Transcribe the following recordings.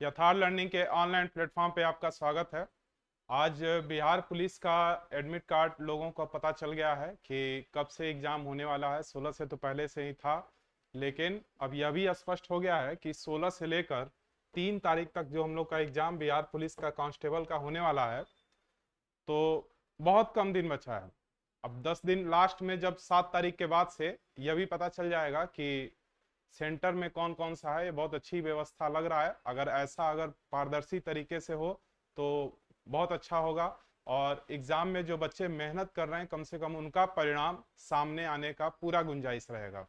यथार्थ लर्निंग के online platform पे आपका स्वागत है। आज बिहार पुलिस का एडमिट कार्ड लोगों को पता चल गया है कि कब से एग्जाम होने वाला है। 16 से तो पहले से ही था, लेकिन अब यह भी स्पष्ट हो गया है कि 16 से लेकर 3 तारीख तक जो हम लोग का एग्जाम बिहार पुलिस का कांस्टेबल का होने वाला है, तो बहुत कम दिन बचा है। अब 10 दिन लास्ट में, जब 7 तारीख के बाद से यह भी पता चल जाएगा कि सेंटर में कौन कौन सा है। ये बहुत अच्छी व्यवस्था लग रहा है। अगर पारदर्शी तरीके से हो तो बहुत अच्छा होगा, और एग्जाम में जो बच्चे मेहनत कर रहे हैं कम से कम उनका परिणाम सामने आने का पूरा गुंजाइश रहेगा।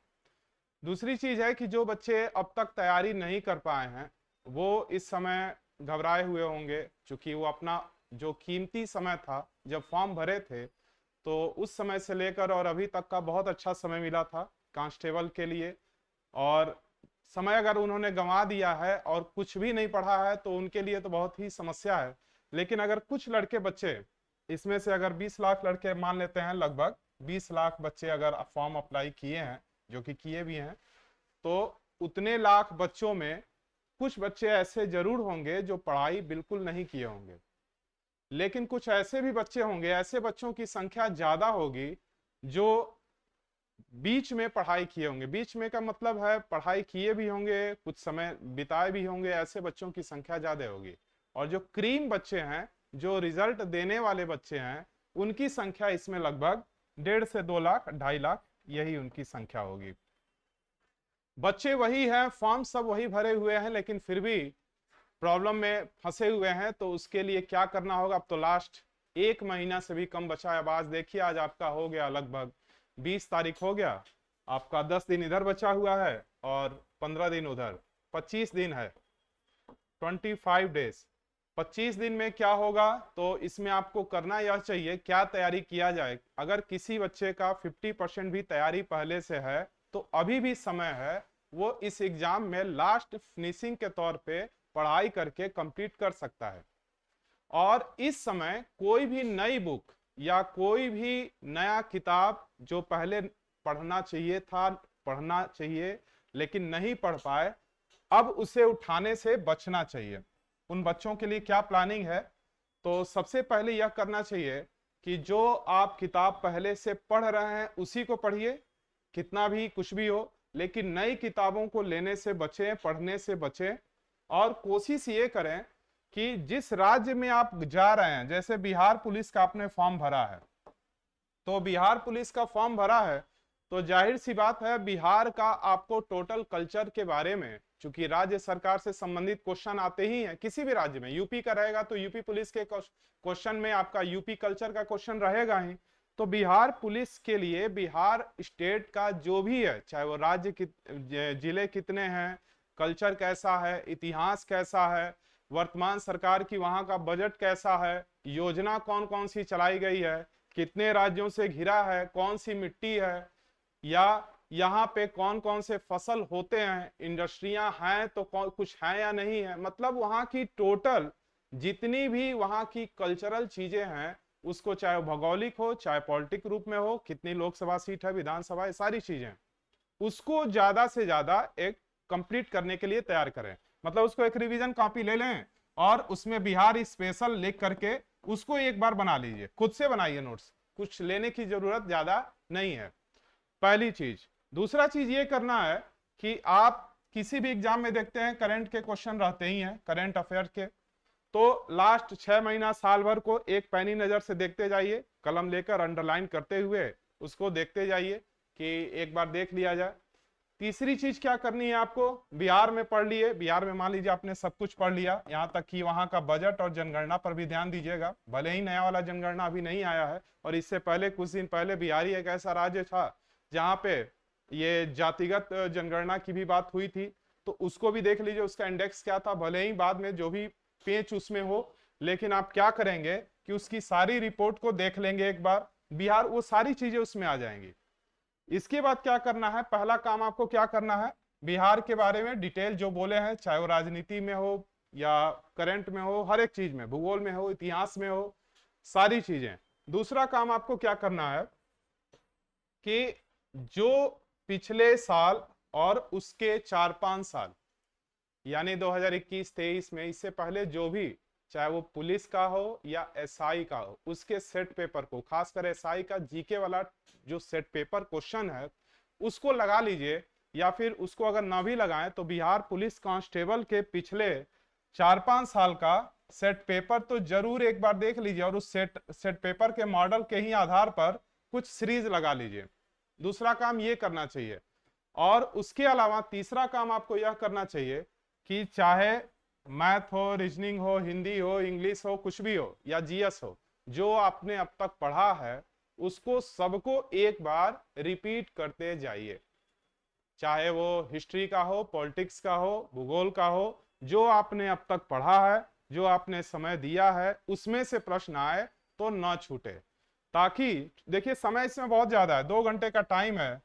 दूसरी चीज है कि जो बच्चे अब तक तैयारी नहीं कर पाए हैं वो इस समय घबराए हुए होंगे, क्योंकि वो अपना जो कीमती समय था जब फॉर्म भरे थे, तो उस समय से लेकर और अभी तक का बहुत अच्छा समय मिला था कांस्टेबल के लिए। और समय अगर उन्होंने गंवा दिया है और कुछ भी नहीं पढ़ा है तो उनके लिए तो बहुत ही समस्या है। लेकिन अगर कुछ लड़के बच्चे, इसमें से अगर 20 लाख लड़के मान लेते हैं, लगभग 20 लाख बच्चे अगर फॉर्म अप्लाई किए हैं, जो कि किए भी हैं, तो उतने लाख बच्चों में कुछ बच्चे ऐसे जरूर होंगे जो पढ़ाई बिल्कुल नहीं किए होंगे। लेकिन कुछ ऐसे भी बच्चे होंगे, ऐसे बच्चों की संख्या ज्यादा होगी जो बीच में पढ़ाई किए होंगे। बीच में का मतलब है पढ़ाई किए भी होंगे, कुछ समय बिताए भी होंगे, ऐसे बच्चों की संख्या ज्यादा होगी। और जो क्रीम बच्चे हैं, जो रिजल्ट देने वाले बच्चे हैं, उनकी संख्या इसमें लगभग 1.5 से 2 लाख, 2.5 लाख, यही उनकी संख्या होगी। बच्चे वही हैं, फॉर्म सब वही भरे हुए हैं, लेकिन फिर भी प्रॉब्लम में फंसे हुए हैं। तो उसके लिए क्या करना होगा? अब तो लास्ट 1 महीना से भी कम बचा है। अब आज देखिए, आज आपका हो गया लगभग 20 तारीख हो गया। आपका 10 दिन इधर बचा हुआ है और 15 दिन उधर, 25 दिन है, 25 डेज। 25 दिन में क्या होगा? तो इसमें आपको करना यह चाहिए, क्या तैयारी किया जाए। अगर किसी बच्चे का 50% भी तैयारी पहले से है तो अभी भी समय है, वो इस एग्जाम में लास्ट फिनिशिंग के तौर पे पढ़ाई करके कंप्लीट कर सकता है। और इस समय कोई भी नई बुक या कोई भी नया किताब जो पहले पढ़ना चाहिए था, पढ़ना चाहिए लेकिन नहीं पढ़ पाए, अब उसे उठाने से बचना चाहिए। उन बच्चों के लिए क्या प्लानिंग है? तो सबसे पहले यह करना चाहिए कि जो आप किताब पहले से पढ़ रहे हैं उसी को पढ़िए, कितना भी कुछ भी हो, लेकिन नई किताबों को लेने से बचें, पढ़ने से बचें। और कोशिश ये करें कि जिस राज्य में आप जा रहे हैं, जैसे बिहार पुलिस का आपने फॉर्म भरा है, तो बिहार पुलिस का फॉर्म भरा है तो जाहिर सी बात है बिहार का आपको टोटल कल्चर के बारे में, चूंकि राज्य सरकार से संबंधित क्वेश्चन आते ही हैं किसी भी राज्य में। यूपी का रहेगा तो यूपी पुलिस के क्वेश्चन में आपका यूपी कल्चर का क्वेश्चन रहेगा ही। तो बिहार पुलिस के लिए बिहार स्टेट का जो भी है, चाहे वो राज्य जिले कितने हैं, कल्चर कैसा है, इतिहास कैसा है, वर्तमान सरकार की वहां का बजट कैसा है, योजना कौन कौन सी चलाई गई है, कितने राज्यों से घिरा है, कौन सी मिट्टी है, या यहाँ पे कौन कौन से फसल होते हैं, इंडस्ट्रियां हैं तो कुछ है या नहीं है, मतलब वहां की टोटल जितनी भी वहां की कल्चरल चीजें हैं, उसको चाहे भौगोलिक हो चाहे पॉलिटिक रूप में हो, कितनी लोकसभा सीट है, विधानसभा, ये सारी चीजें, उसको ज्यादा से ज्यादा एक कंप्लीट करने के लिए तैयार करें। मतलब उसको एक रिवीजन कॉपी ले लें और उसमें बिहार स्पेशल लिख करके उसको एक बार बना लीजिए, खुद से बनाइए नोट्स, कुछ लेने की जरूरत ज्यादा नहीं है, पहली चीज। दूसरा चीज ये करना है कि आप किसी भी एग्जाम में देखते हैं करंट के क्वेश्चन रहते ही हैं, करंट अफेयर के, तो लास्ट 6 महीना साल भर को एक पैनी नजर से देखते जाइए, कलम लेकर अंडरलाइन करते हुए उसको देखते जाइए कि एक बार देख लिया जाए। तीसरी चीज क्या करनी है आपको? बिहार में पढ़ लिए, बिहार में मान लीजिए आपने सब कुछ पढ़ लिया, यहां तक कि वहां का बजट और जनगणना पर भी ध्यान दीजिएगा। भले ही नया वाला जनगणना अभी नहीं आया है, और इससे पहले कुछ दिन पहले बिहार ही एक ऐसा राज्य था जहां पे ये जातिगत जनगणना की भी बात हुई थी, तो उसको भी देख लीजिए, उसका इंडेक्स क्या था। भले ही बाद में जो भी पेच उसमें हो, लेकिन आप क्या करेंगे कि उसकी सारी रिपोर्ट को देख लेंगे एक बार, बिहार, वो सारी चीजें उसमें आ जाएंगी। इसके बाद क्या करना है? पहला काम आपको क्या करना है? बिहार के बारे में डिटेल जो बोले हैं, चाहे वो राजनीति में हो या करंट में हो, हर एक चीज में, भूगोल में हो, इतिहास में हो, सारी चीजें। दूसरा काम आपको क्या करना है कि जो पिछले साल और उसके 4-5 साल यानी 2021-23 में, इससे पहले जो भी, चाहे वो पुलिस का हो या एसआई का हो, उसके सेट पेपर को, खासकर एसआई का जीके वाला जो सेट पेपर क्वेश्चन है उसको लगा लीजिए, या फिर उसको अगर ना भी लगाएं तो बिहार पुलिस कांस्टेबल के पिछले 4-5 साल का सेट पेपर तो जरूर एक बार देख लीजिए, और उस सेट पेपर के मॉडल के ही आधार पर कुछ सीरीज लगा लीजिए। दूसरा काम ये करना चाहिए। और उसके अलावा तीसरा काम आपको यह करना चाहिए कि चाहे मैथ हो, रीजनिंग हो, हिंदी हो, इंग्लिश हो, कुछ भी हो, या जीएस हो, जो आपने अब तक पढ़ा है उसको सबको एक बार रिपीट करते जाइए। चाहे वो हिस्ट्री का हो, पॉलिटिक्स का हो, भूगोल का हो, जो आपने अब तक पढ़ा है, जो आपने समय दिया है, उसमें से प्रश्न आए तो ना छूटे। ताकि देखिए समय इसमें बहुत ज्यादा है, 2 घंटे का टाइम है,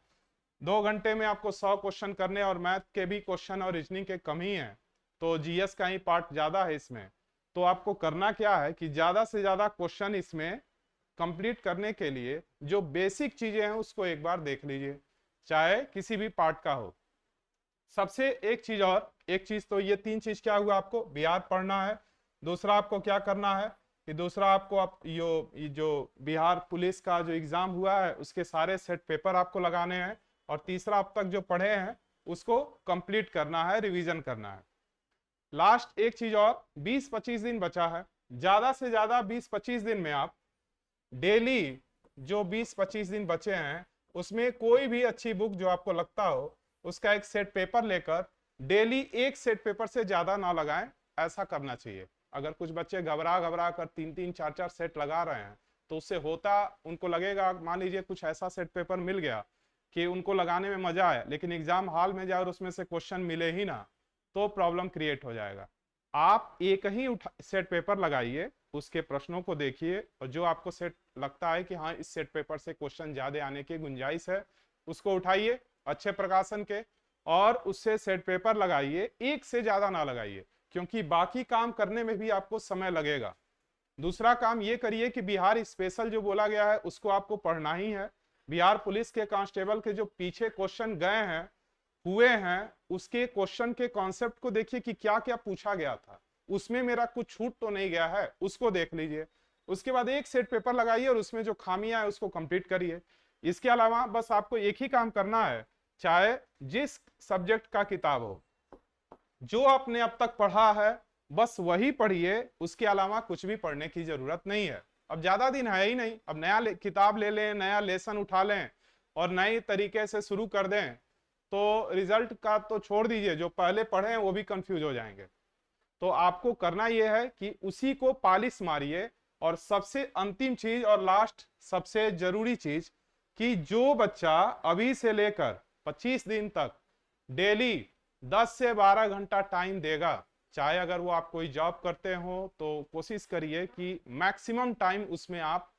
2 घंटे में आपको 100 क्वेश्चन करने, और मैथ के भी क्वेश्चन और रीजनिंग के कम ही है, तो जीएस का ही पार्ट ज्यादा है इसमें। तो आपको करना क्या है कि ज्यादा से ज्यादा क्वेश्चन इसमें कंप्लीट करने के लिए जो बेसिक चीजें हैं उसको एक बार देख लीजिए, चाहे किसी भी पार्ट का हो। सबसे एक चीज, और एक चीज, तो ये 3 चीज क्या हुआ, आपको बिहार पढ़ना है, दूसरा आपको क्या करना है कि दूसरा आपको आप ये जो बिहार पुलिस का जो एग्जाम हुआ है उसके सारे सेट पेपर आपको लगाने हैं, और तीसरा अब तक जो पढ़े हैं उसको कंप्लीट करना है, रिवीजन करना है। लास्ट एक चीज और, 20-25 दिन बचा है, ज्यादा से ज्यादा 20-25 दिन में आप डेली, जो 20-25 दिन बचे हैं उसमें कोई भी अच्छी बुक जो आपको लगता हो उसका एक सेट पेपर लेकर डेली एक सेट पेपर से ज्यादा ना लगाएं, ऐसा करना चाहिए। अगर कुछ बच्चे घबरा घबरा कर 3-3, 4-4 सेट लगा रहे हैं तो उससे होता, उनको लगेगा, मान लीजिए कुछ ऐसा सेट पेपर मिल गया कि उनको लगाने में मजा आया, लेकिन एग्जाम हॉल में जाए और उसमें से क्वेश्चन मिले ही ना, तो प्रॉब्लम क्रिएट हो जाएगा। आप एक ही सेट पेपर लगाइए, उसके प्रश्नों को देखिए, और जो आपको सेट लगता है कि हाँ इस सेट पेपर से क्वेश्चन ज्यादा आने की गुंजाइश है, उसको उठाइए अच्छे प्रकाशन के, और उससे सेट पेपर लगाइए, एक से ज्यादा ना लगाइए, क्योंकि बाकी काम करने में भी आपको समय लगेगा। दूसरा काम ये करिए कि बिहार स्पेशल जो बोला गया है उसको आपको पढ़ना ही है। बिहार पुलिस के कांस्टेबल के जो पीछे क्वेश्चन गए हैं, हुए हैं, उसके क्वेश्चन के कॉन्सेप्ट को देखिए कि क्या क्या पूछा गया था, उसमें मेरा कुछ छूट तो नहीं गया है, उसको देख लीजिए। उसके बाद एक सेट पेपर लगाइए और उसमें जो खामियां है उसको कंप्लीट करिए। इसके अलावा बस आपको एक ही काम करना है, चाहे जिस सब्जेक्ट का किताब हो, जो आपने अब तक पढ़ा है बस वही पढ़िए, उसके अलावा कुछ भी पढ़ने की जरूरत नहीं है। अब ज्यादा दिन है ही नहीं, अब नया किताब ले लें, नया लेसन उठा लें और नए तरीके से शुरू कर दें तो रिजल्ट का तो छोड़ दीजिए, जो पहले पढ़े हैं वो भी कंफ्यूज हो जाएंगे। तो आपको करना यह है कि उसी को पालिश मारिए। और सबसे अंतिम चीज और लास्ट सबसे जरूरी चीज, कि जो बच्चा अभी से लेकर 25 दिन तक डेली 10 से 12 घंटा टाइम देगा, चाहे अगर वो आप कोई जॉब करते हो तो कोशिश करिए कि मैक्सिमम टाइम उसमें आप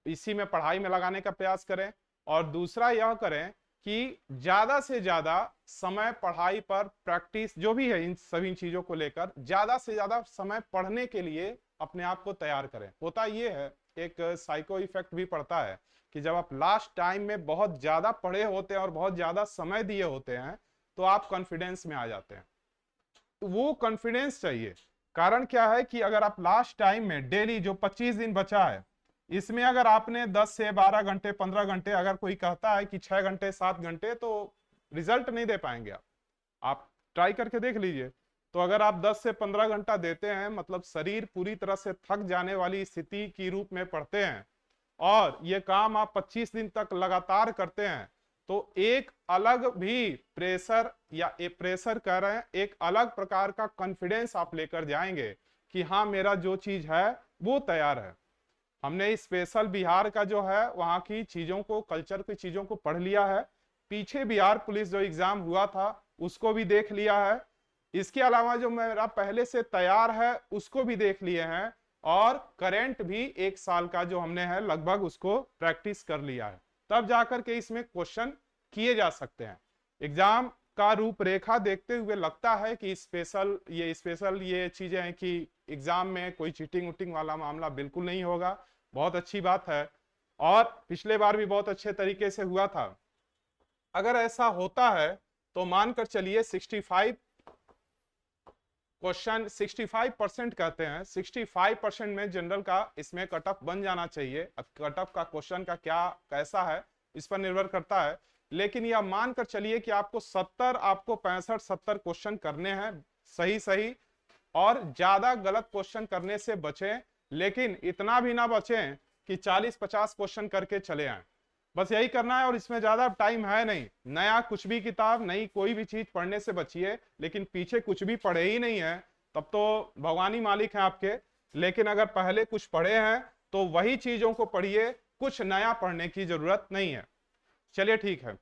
इसी में पढ़ाई में लगाने का प्रयास करें। और दूसरा यह करें कि ज्यादा से ज्यादा समय पढ़ाई पर, प्रैक्टिस जो भी है इन सभी चीजों को लेकर, ज्यादा से ज्यादा समय पढ़ने के लिए अपने आप को तैयार करें। होता ये है, एक साइको इफेक्ट भी पड़ता है कि जब आप लास्ट टाइम में बहुत ज्यादा पढ़े होते हैं और बहुत ज्यादा समय दिए होते हैं तो आप कॉन्फिडेंस में आ जाते हैं। तो वो कॉन्फिडेंस चाहिए। कारण क्या है कि अगर आप लास्ट टाइम में डेली जो 25 दिन बचा है, इसमें अगर आपने 10 से 12 घंटे, 15 घंटे, अगर कोई कहता है कि 6 घंटे 7 घंटे, तो रिजल्ट नहीं दे पाएंगे आप ट्राई करके देख लीजिए। तो अगर आप 10 से 15 घंटा देते हैं, मतलब शरीर पूरी तरह से थक जाने वाली स्थिति की रूप में पढ़ते हैं, और ये काम आप 25 दिन तक लगातार करते हैं, तो एक अलग भी प्रेशर, या एक प्रेशर कह रहे हैं, एक अलग प्रकार का कॉन्फिडेंस आप लेकर जाएंगे कि हाँ मेरा जो चीज है वो तैयार है। हमने स्पेशल बिहार का जो है वहां की चीजों को, कल्चर की चीजों को पढ़ लिया है, पीछे बिहार पुलिस जो एग्जाम हुआ था उसको भी देख लिया है, इसके अलावा जो मेरा पहले से तैयार है उसको भी देख लिए हैं, और करंट भी 1 साल का जो हमने है लगभग उसको प्रैक्टिस कर लिया है। तब जाकर के इसमें क्वेश्चन किए जा सकते हैं। एग्जाम का रूपरेखा देखते हुए लगता है कि स्पेशल ये चीजें हैं कि एग्जाम में कोई चीटिंग उटिंग वाला मामला बिल्कुल नहीं होगा। बहुत अच्छी बात है, और पिछले बार भी बहुत अच्छे तरीके से हुआ था। अगर ऐसा होता है तो मानकर चलिए 65 क्वेश्चन 65% कहते हैं, 65% में जनरल का इसमें कट ऑफ बन जाना चाहिए। अब कट ऑफ का क्वेश्चन का क्या कैसा है इस पर निर्भर करता है, लेकिन यह मानकर चलिए कि आपको 65 70 क्वेश्चन करने हैं सही सही, और ज्यादा गलत क्वेश्चन करने से बचें, लेकिन इतना भी ना बचें कि 40-50 क्वेश्चन करके चले आए। बस यही करना है, और इसमें ज्यादा टाइम है नहीं। नया कुछ भी किताब, नई कोई भी चीज पढ़ने से बचिए, लेकिन पीछे कुछ भी पढ़े ही नहीं है तब तो भगवान ही मालिक है आपके। लेकिन अगर पहले कुछ पढ़े हैं तो वही चीजों को पढ़िए, कुछ नया पढ़ने की जरूरत नहीं है। चलिए ठीक है।